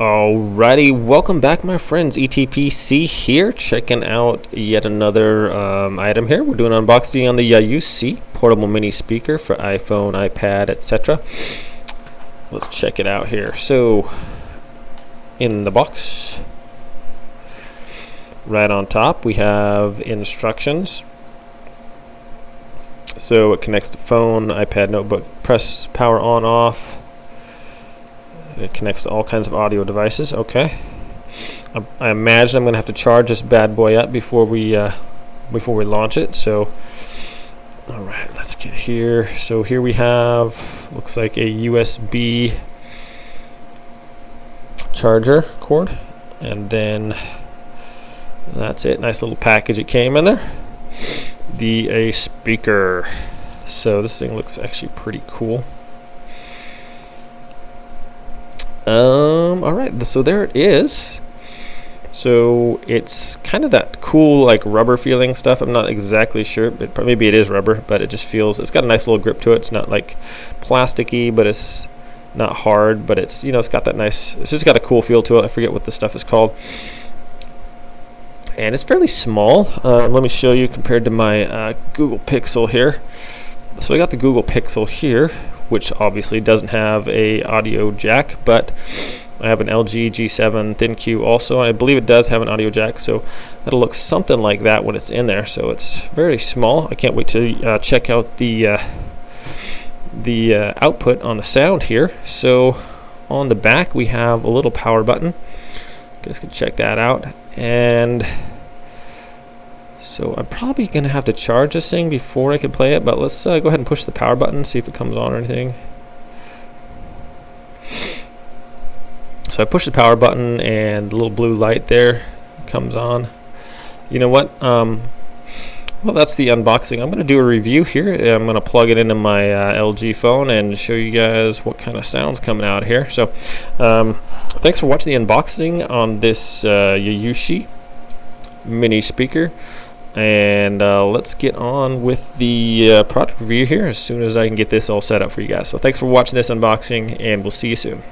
Alrighty, welcome back my friends. ETPC here, checking out yet another item here. We're doing unboxing on the UC portable mini speaker for iPhone, iPad, etc. Let's check it out here. So, in the box, right on top, we have instructions. So it connects to phone, iPad, notebook, press power on, off. It connects to all kinds of audio devices. Okay. I imagine I'm going to have to charge this bad boy up before we launch it. So, all right, let's get here. So here we have, looks like a USB charger cord, and then that's it. Nice little package it came in there. A speaker. So this thing looks actually pretty cool. Alright, so there it is. So it's kind of that cool like rubber feeling stuff. I'm not exactly sure, but maybe it is rubber, but it just feels, it's got a nice little grip to it. It's not like plasticky, but it's not hard, but it's, you know, it's got that nice, it's just got a cool feel to it. I forget what the stuff is called. And it's fairly small. Let me show you compared to my Google Pixel here. So I got the Google Pixel here, which obviously doesn't have a audio jack, but I have an LG G7 ThinQ also, and I believe it does have an audio jack, so it'll look something like that when it's in there. So it's very small. I can't wait to check out the output on the sound here. So on the back we have a little power button. You guys can check that out. And so I'm probably going to have to charge this thing before I can play it, but let's go ahead and push the power button, see if it comes on or anything. So I push the power button and the little blue light there comes on. You know what? Well, that's the unboxing. I'm going to do a review here. I'm going to plug it into my LG phone and show you guys what kind of sounds coming out here. So thanks for watching the unboxing on this Yushi mini speaker. And let's get on with the product review here as soon as I can get this all set up for you guys. So thanks for watching this unboxing, and we'll see you soon.